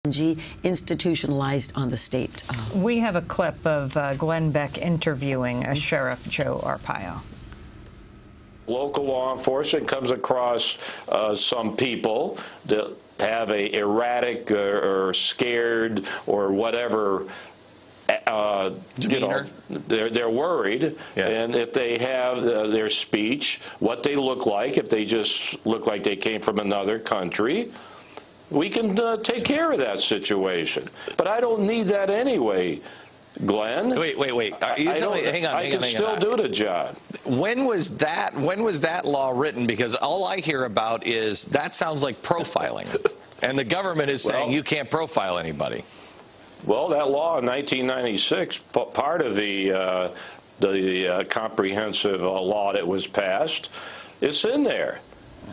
institutionalized on the state. We have a clip of Glenn Beck interviewing Sheriff Joe Arpaio. Local law enforcement comes across some people that have a erratic or scared or whatever demeanor. They're worried, yeah. And if they have their speech, what they look like, if they just look like they came from another country, we can take care of that situation. But I don't need that anyway, Glenn. Wait. Are you telling me? Hang on. I can still do the job. When was that law written? Because all I hear about is that sounds like profiling, and the government is saying you can't profile anybody. Well, that law in 1996, part of the comprehensive law that was passed, it's in there.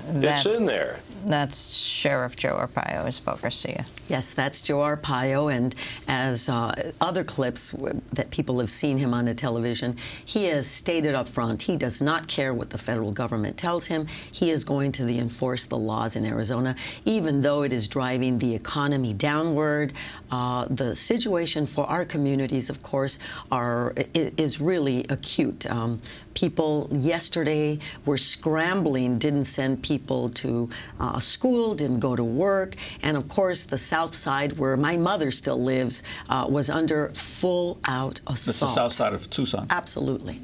It's in there. That's Sheriff Joe Arpaio, Isabel Garcia. Yes, that's Joe Arpaio, and as other clips that people have seen him on the television, he has stated up front he does not care what the federal government tells him. He is going to enforce the laws in Arizona, even though it is driving the economy downward. The situation for our communities, of course, is really acute. People yesterday were scrambling, didn't send people to school, didn't go to work, and of course the south side, where my mother still lives, was under full-out assault. That's the south side of Tucson. Absolutely.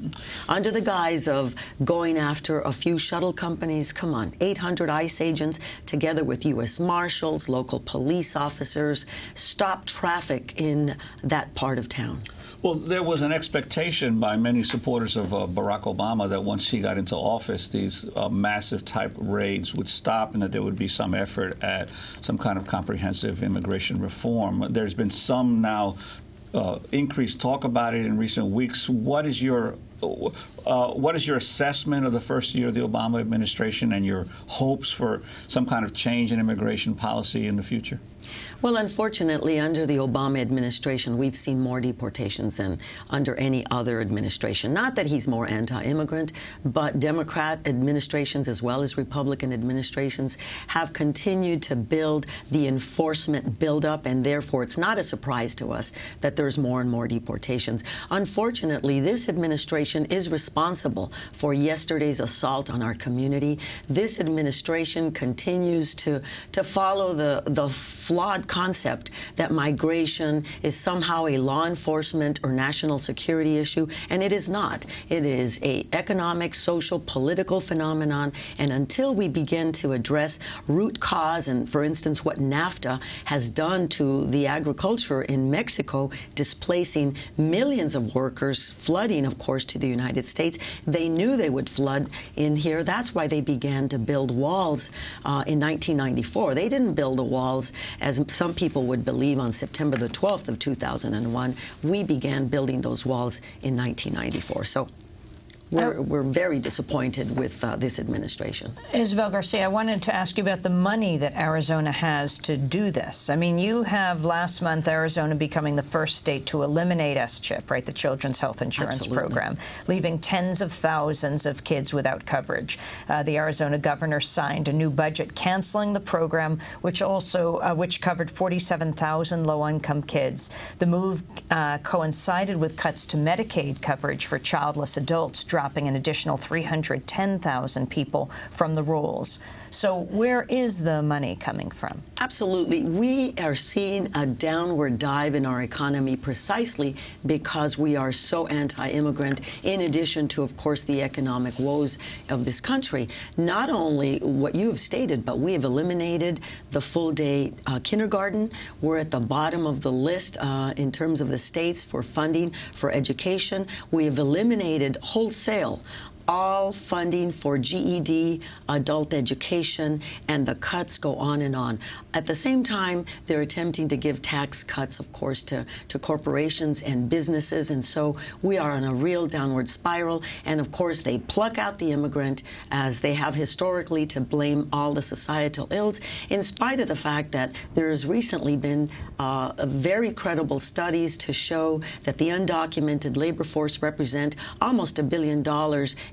Under the guise of going after a few shuttle companies. Come on, 800 ICE agents together with U.S. Marshals, local police officers, stopped traffic in that part of town. Well, there was an expectation by many supporters of Barack Obama that once he got into office, these massive type raids would stop and that there would be some effort at some kind of comprehensive immigration reform. There's been some now increased talk about it in recent weeks. What is your assessment of the first year of the Obama administration and your hopes for some kind of change in immigration policy in the future? Well, unfortunately, under the Obama administration, we've seen more deportations than under any other administration. Not that he's more anti-immigrant, but Democrat administrations as well as Republican administrations have continued to build the enforcement buildup, and therefore it's not a surprise to us that there's more and more deportations. Unfortunately, this administration is responsible for yesterday's assault on our community. This administration continues to follow the flawed concept that migration is somehow a law enforcement or national security issue, and it is not. It is an economic, social, political phenomenon, and until we begin to address root cause and, for instance, what NAFTA has done to the agriculture in Mexico, displacing millions of workers, flooding, of course, to the United States, they knew they would flood in here. That's why they began to build walls in 1994. They didn't build the walls, as some people would believe, on September the 12th of 2001. We began building those walls in 1994. So we're very disappointed with this administration. Isabel Garcia, I wanted to ask you about the money that Arizona has to do this. I mean, you have last month Arizona becoming the first state to eliminate S-CHIP, right, the Children's Health Insurance Program, leaving tens of thousands of kids without coverage. The Arizona governor signed a new budget canceling the program, which covered 47,000 low-income kids. The move coincided with cuts to Medicaid coverage for childless adults, dropping an additional 310,000 people from the rolls. So where is the money coming from? Absolutely. We are seeing a downward dive in our economy precisely because we are so anti-immigrant, in addition to, of course, the economic woes of this country. Not only what you have stated, but we have eliminated the full-day kindergarten. We're at the bottom of the list in terms of the states for funding for education. We have eliminated wholesale all funding for GED, adult education, and the cuts go on and on. At the same time, they're attempting to give tax cuts, of course, to corporations and businesses, and so we are on a real downward spiral. And of course, they pluck out the immigrant, as they have historically, to blame all the societal ills, in spite of the fact that there has recently been very credible studies to show that the undocumented labor force represent almost $1 billion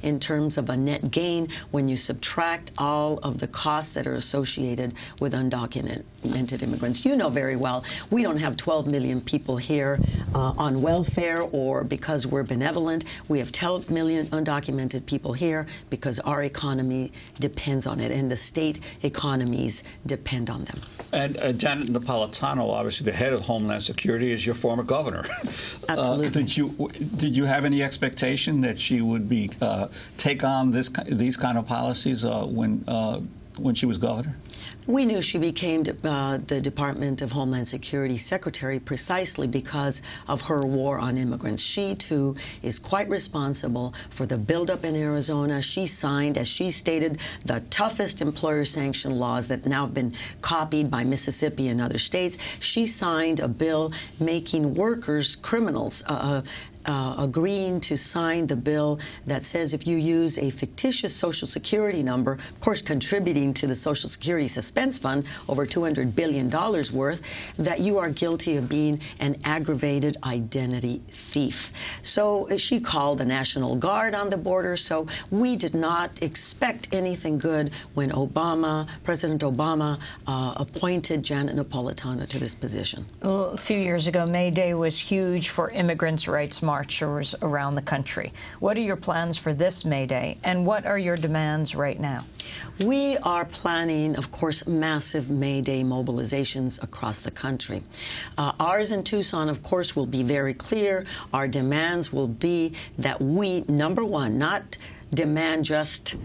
in terms of a net gain when you subtract all of the costs that are associated with undocumented immigrants. You know very well, we don't have 12 million people here on welfare or because we're benevolent. We have 12 million undocumented people here because our economy depends on it, and the state economies depend on them. And Janet Napolitano, obviously the head of Homeland Security, is your former governor. Absolutely. Did you have any expectation that she would be take on these kind of policies when she was governor? We knew she became the Department of Homeland Security Secretary precisely because of her war on immigrants. She, too, is quite responsible for the buildup in Arizona. She signed, as she stated, the toughest employer sanction laws that now have been copied by Mississippi and other states. She signed a bill making workers criminals, agreeing to sign the bill that says if you use a fictitious Social Security number, of course contributing to the Social Security Suspense Fund, over $200 billion worth, that you are guilty of being an aggravated identity thief. So she called the National Guard on the border, so we did not expect anything good when President Obama appointed Janet Napolitano to this position. Well, a few years ago, May Day was huge for immigrants' rights marchers around the country. What are your plans for this May Day, and what are your demands right now? We are planning, of course, massive May Day mobilizations across the country. Ours in Tucson, of course, will be very clear. Our demands will be that we, number one, not demand just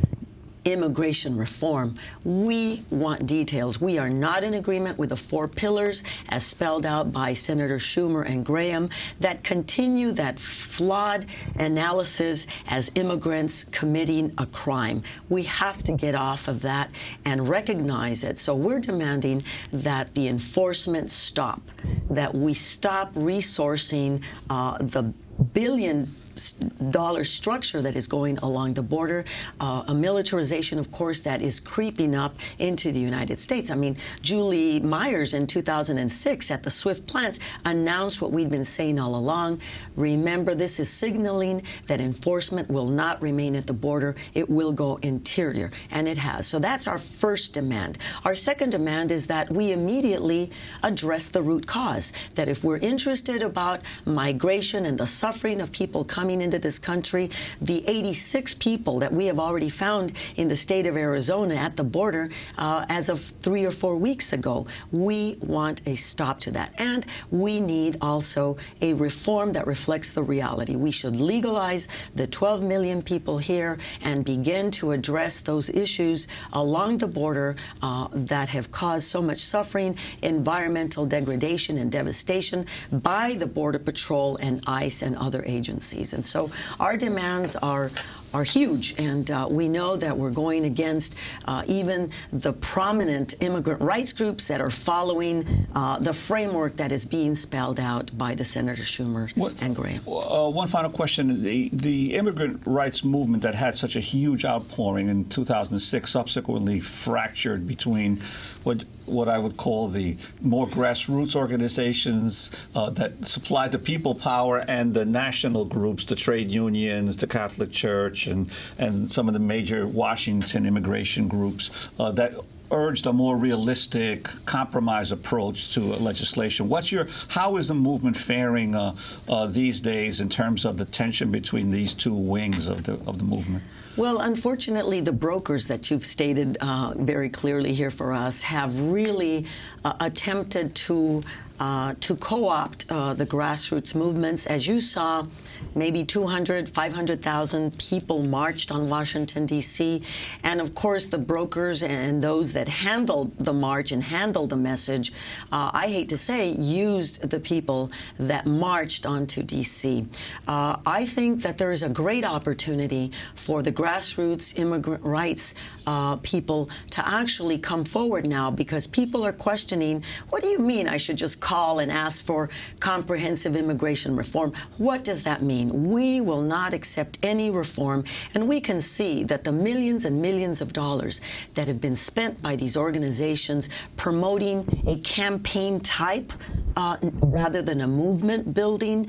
immigration reform. We want details. We are not in agreement with the 4 pillars as spelled out by Senator Schumer and Graham that continue that flawed analysis as immigrants committing a crime. We have to get off of that and recognize it. So we're demanding that the enforcement stop, that we stop resourcing the billion-dollar structure that is going along the border, a militarization, of course, that is creeping up into the United States. I mean, Julie Myers in 2006 at the SWIFT plants announced what we'd been saying all along. Remember, this is signaling that enforcement will not remain at the border. It will go interior, and it has. So that's our first demand. Our second demand is that we immediately address the root cause, that if we're interested about migration and the suffering of people coming into this country, the 86 people that we have already found in the state of Arizona at the border as of 3 or 4 weeks ago, we want a stop to that. And we need also a reform that reflects the reality. We should legalize the 12 million people here and begin to address those issues along the border that have caused so much suffering, environmental degradation and devastation by the Border Patrol and ICE and other agencies. And so our demands are huge, and we know that we're going against even the prominent immigrant rights groups that are following the framework that is being spelled out by the Senator Schumer and Graham. One final question. The immigrant rights movement that had such a huge outpouring in 2006 subsequently fractured between what I would call the more grassroots organizations that supplied the people power and the national groups, the trade unions, the Catholic Church, and some of the major Washington immigration groups that urged a more realistic compromise approach to legislation. How is the movement faring these days in terms of the tension between these two wings of the movement? Well, unfortunately, the brokers that you've stated very clearly here for us have really attempted to co-opt the grassroots movements. As you saw, maybe 200, 500,000 people marched on Washington, D.C. And, of course, the brokers and those that handled the march and handled the message, I hate to say, used the people that marched onto D.C. I think that there is a great opportunity for the grassroots immigrant rights people to actually come forward now, because people are questioning, what do you mean I should just call and ask for comprehensive immigration reform? What does that mean? We will not accept any reform, and we can see that the millions and millions of dollars that have been spent by these organizations promoting a campaign type rather than a movement-building,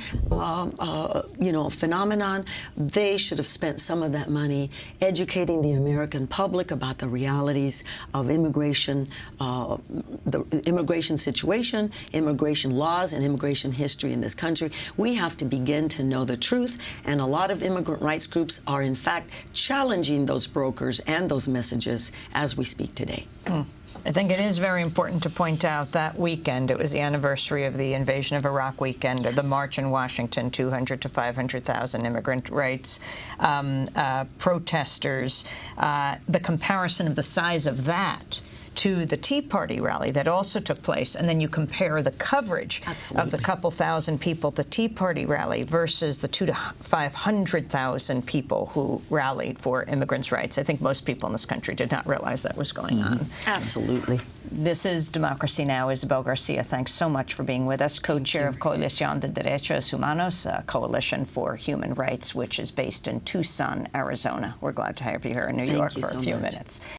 phenomenon. They should have spent some of that money educating the American public about the realities of immigration, the immigration situation, immigration laws, and immigration history in this country. We have to begin to know the truth, and a lot of immigrant rights groups are, in fact, challenging those brokers and those messages as we speak today. I think it is very important to point out that weekend, it was the anniversary of the invasion of Iraq weekend, the march in Washington, 200 to 500,000 immigrant rights protesters, the comparison of the size of that to the Tea Party rally that also took place, and then you compare the coverage of the couple thousand people at the Tea Party rally versus the 200 to 500,000 people who rallied for immigrants' rights. I think most people in this country did not realize that was going on. Absolutely. This is Democracy Now! Isabel Garcia, thanks so much for being with us, co-chair of Coalición de Derechos Humanos, a coalition for human rights, which is based in Tucson, Arizona. We're glad to have you here in New York for a few minutes.